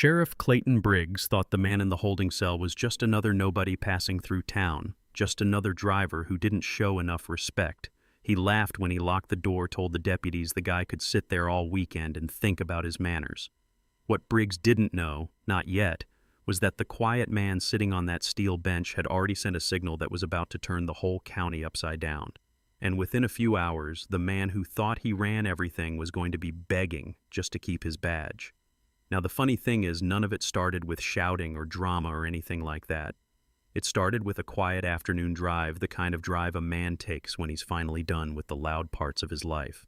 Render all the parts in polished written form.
Sheriff Clayton Briggs thought the man in the holding cell was just another nobody passing through town, just another driver who didn't show enough respect. He laughed when he locked the door, told the deputies the guy could sit there all weekend and think about his manners. What Briggs didn't know, not yet, was that the quiet man sitting on that steel bench had already sent a signal that was about to turn the whole county upside down. And within a few hours, the man who thought he ran everything was going to be begging just to keep his badge. Now, the funny thing is, none of it started with shouting or drama or anything like that. It started with a quiet afternoon drive, the kind of drive a man takes when he's finally done with the loud parts of his life.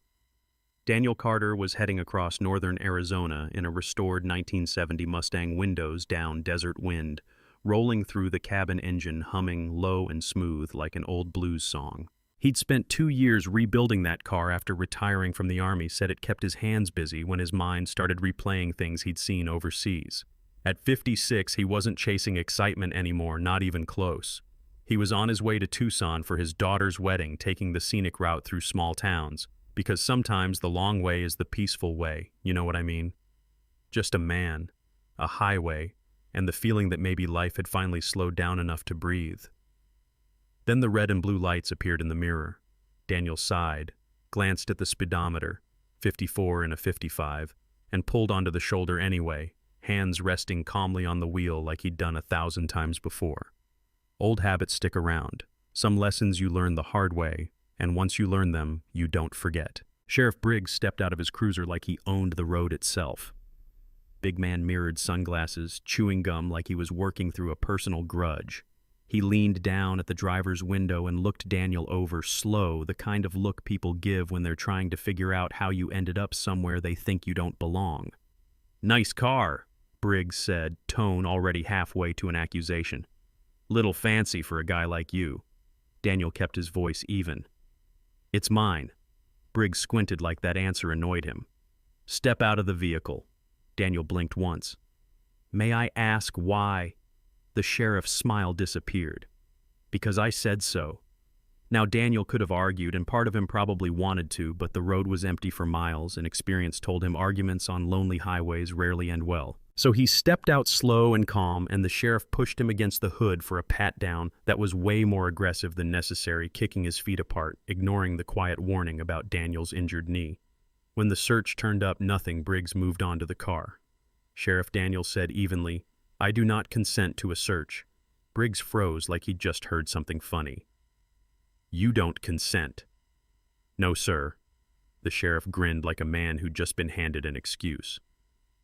Daniel Carter was heading across northern Arizona in a restored 1970 Mustang windows down desert wind, rolling through the cabin engine humming low and smooth like an old blues song. He'd spent 2 years rebuilding that car after retiring from the Army, said it kept his hands busy when his mind started replaying things he'd seen overseas. At 56, he wasn't chasing excitement anymore, not even close. He was on his way to Tucson for his daughter's wedding, taking the scenic route through small towns, because sometimes the long way is the peaceful way, you know what I mean? Just a man, a highway, and the feeling that maybe life had finally slowed down enough to breathe. Then the red and blue lights appeared in the mirror. Daniel sighed, glanced at the speedometer, 54 and a 55, and pulled onto the shoulder anyway, hands resting calmly on the wheel like he'd done 1,000 times before. Old habits stick around. Some lessons you learn the hard way, and once you learn them, you don't forget. Sheriff Briggs stepped out of his cruiser like he owned the road itself. Big man mirrored sunglasses, chewing gum like he was working through a personal grudge. He leaned down at the driver's window and looked Daniel over, slow, the kind of look people give when they're trying to figure out how you ended up somewhere they think you don't belong. "Nice car," Briggs said, tone already halfway to an accusation. "Little fancy for a guy like you." Daniel kept his voice even. "It's mine." Briggs squinted like that answer annoyed him. "Step out of the vehicle." Daniel blinked once. "May I ask why?" The sheriff's smile disappeared. "Because I said so." Now Daniel could have argued, and part of him probably wanted to, but the road was empty for miles, and experience told him arguments on lonely highways rarely end well. So he stepped out slow and calm, and the sheriff pushed him against the hood for a pat-down that was way more aggressive than necessary, kicking his feet apart, ignoring the quiet warning about Daniel's injured knee. When the search turned up nothing, Briggs moved on to the car. Sheriff Daniel said evenly, "I do not consent to a search." Briggs froze like he'd just heard something funny. "You don't consent." "No, sir." The sheriff grinned like a man who'd just been handed an excuse.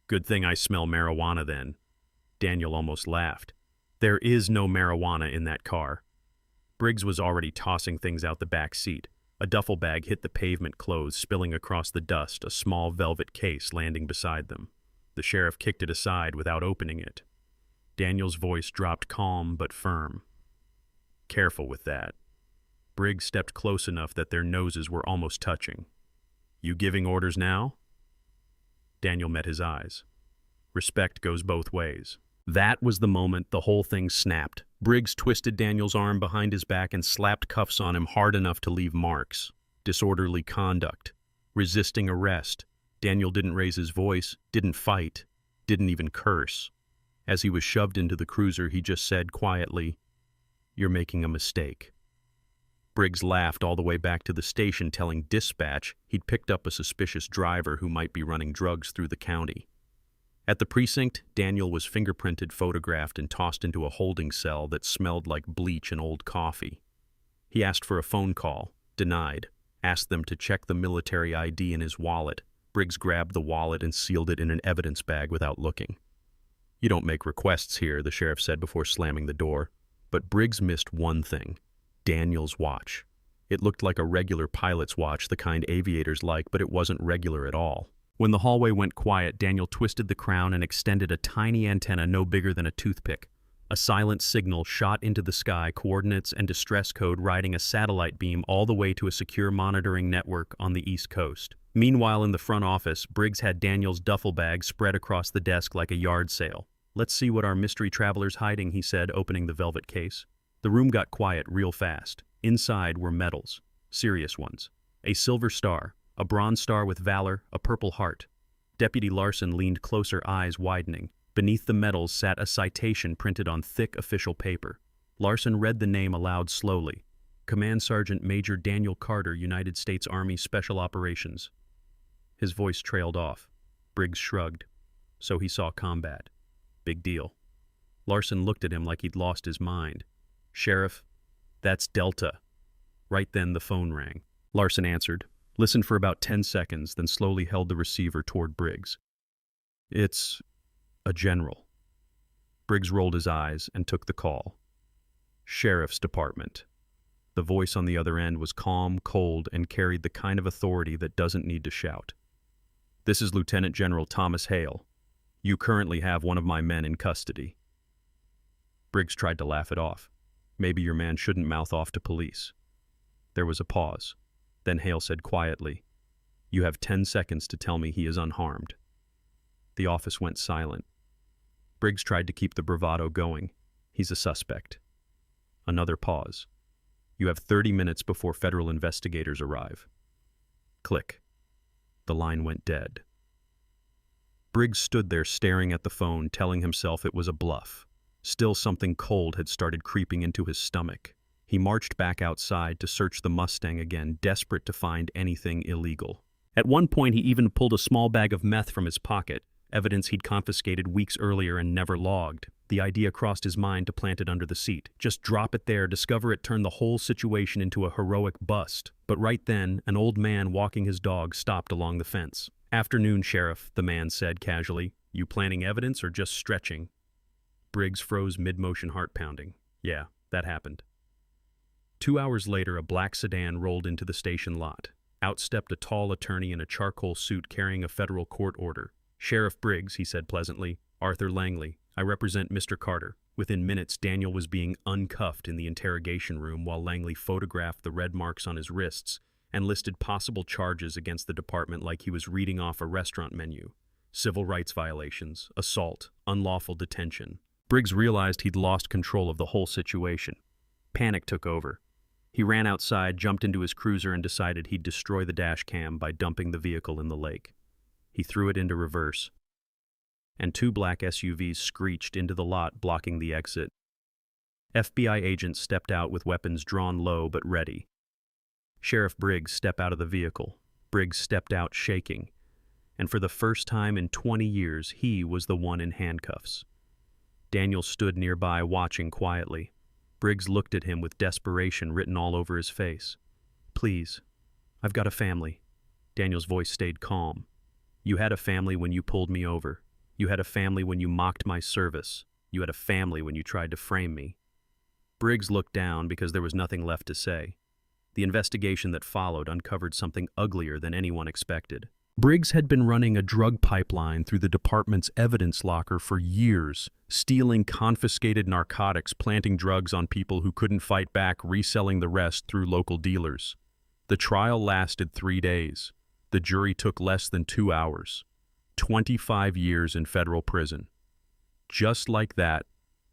"Good thing I smell marijuana then." Daniel almost laughed. "There is no marijuana in that car." Briggs was already tossing things out the back seat. A duffel bag hit the pavement clothes, spilling across the dust, a small velvet case landing beside them. The sheriff kicked it aside without opening it. Daniel's voice dropped calm but firm. "Careful with that." Briggs stepped close enough that their noses were almost touching. "You giving orders now?" Daniel met his eyes. Respect goes both ways. That was the moment the whole thing snapped. Briggs twisted Daniel's arm behind his back and slapped cuffs on him hard enough to leave marks. Disorderly conduct. Resisting arrest. Daniel didn't raise his voice, didn't fight, didn't even curse. As he was shoved into the cruiser, he just said quietly, "You're making a mistake." Briggs laughed all the way back to the station, telling dispatch he'd picked up a suspicious driver who might be running drugs through the county. At the precinct, Daniel was fingerprinted, photographed, and tossed into a holding cell that smelled like bleach and old coffee. He asked for a phone call, denied, asked them to check the military ID in his wallet. Briggs grabbed the wallet and sealed it in an evidence bag without looking. "You don't make requests here," the sheriff said before slamming the door. But Briggs missed one thing. Daniel's watch. It looked like a regular pilot's watch, the kind aviators like, but it wasn't regular at all. When the hallway went quiet, Daniel twisted the crown and extended a tiny antenna no bigger than a toothpick. A silent signal shot into the sky, coordinates and distress code riding a satellite beam all the way to a secure monitoring network on the East Coast. Meanwhile, in the front office, Briggs had Daniel's duffel bag spread across the desk like a yard sale. "Let's see what our mystery traveler's hiding," he said, opening the velvet case. The room got quiet real fast. Inside were medals, serious ones. A silver star, a bronze star with valor, a purple heart. Deputy Larson leaned closer, eyes widening. Beneath the medals sat a citation printed on thick official paper. Larson read the name aloud slowly. Command Sergeant Major Daniel Carter, United States Army Special Operations. His voice trailed off. Briggs shrugged. So he saw combat. Big deal. Larson looked at him like he'd lost his mind. Sheriff, that's Delta. Right then the phone rang. Larson answered, listened for about 10 seconds, then slowly held the receiver toward Briggs. It's a general. Briggs rolled his eyes and took the call. Sheriff's Department. The voice on the other end was calm, cold, and carried the kind of authority that doesn't need to shout. This is Lieutenant General Thomas Hale. You currently have one of my men in custody. Briggs tried to laugh it off. Maybe your man shouldn't mouth off to police. There was a pause. Then Hale said quietly, You have 10 seconds to tell me he is unharmed. The office went silent. Briggs tried to keep the bravado going. He's a suspect. Another pause. You have 30 minutes before federal investigators arrive. Click. The line went dead. Briggs stood there staring at the phone, telling himself it was a bluff. Still, something cold had started creeping into his stomach. He marched back outside to search the Mustang again, desperate to find anything illegal. At one point, he even pulled a small bag of meth from his pocket, evidence he'd confiscated weeks earlier and never logged. The idea crossed his mind to plant it under the seat. Just drop it there, discover it turned the whole situation into a heroic bust. But right then, an old man walking his dog stopped along the fence. Afternoon, Sheriff, the man said casually. You planning evidence or just stretching? Briggs froze mid-motion, heart pounding. Yeah, that happened. 2 hours later, a black sedan rolled into the station lot. Out stepped a tall attorney in a charcoal suit carrying a federal court order. Sheriff Briggs, he said pleasantly. Arthur Langley. I represent Mr. Carter. Within minutes, Daniel was being uncuffed in the interrogation room while Langley photographed the red marks on his wrists and listed possible charges against the department like he was reading off a restaurant menu. Civil rights violations, assault, unlawful detention. Briggs realized he'd lost control of the whole situation. Panic took over. He ran outside, jumped into his cruiser, and decided he'd destroy the dash cam by dumping the vehicle in the lake. He threw it into reverse, and 2 black SUVs screeched into the lot, blocking the exit. FBI agents stepped out with weapons drawn low but ready. Sheriff Briggs stepped out of the vehicle. Briggs stepped out shaking, and for the first time in 20 years, he was the one in handcuffs. Daniel stood nearby, watching quietly. Briggs looked at him with desperation written all over his face. Please, I've got a family. Daniel's voice stayed calm. You had a family when you pulled me over. You had a family when you mocked my service. You had a family when you tried to frame me. Briggs looked down because there was nothing left to say. The investigation that followed uncovered something uglier than anyone expected. Briggs had been running a drug pipeline through the department's evidence locker for years, stealing confiscated narcotics, planting drugs on people who couldn't fight back, reselling the rest through local dealers. The trial lasted 3 days. The jury took less than 2 hours. 25 years in federal prison. Just like that,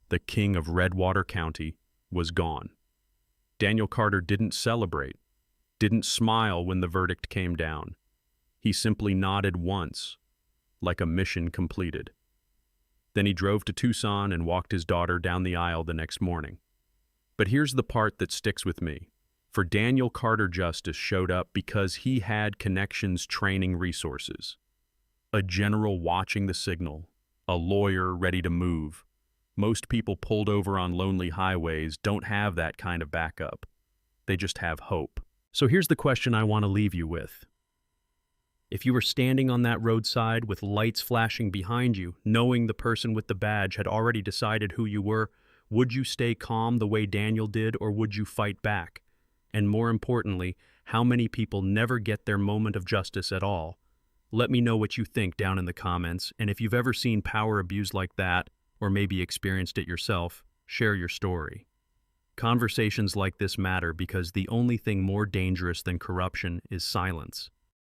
the king of Redwater County was gone. Daniel Carter didn't celebrate, didn't smile when the verdict came down. He simply nodded once, like a mission completed. Then he drove to Tucson and walked his daughter down the aisle the next morning. But here's the part that sticks with me. For Daniel Carter, justice showed up because he had connections, training, resources. A general watching the signal, a lawyer ready to move. Most people pulled over on lonely highways don't have that kind of backup. They just have hope. So here's the question I want to leave you with. If you were standing on that roadside with lights flashing behind you, knowing the person with the badge had already decided who you were, would you stay calm the way Daniel did, or would you fight back? And more importantly, how many people never get their moment of justice at all? Let me know what you think down in the comments, and if you've ever seen power abused like that, or maybe experienced it yourself, share your story. Conversations like this matter because the only thing more dangerous than corruption is silence.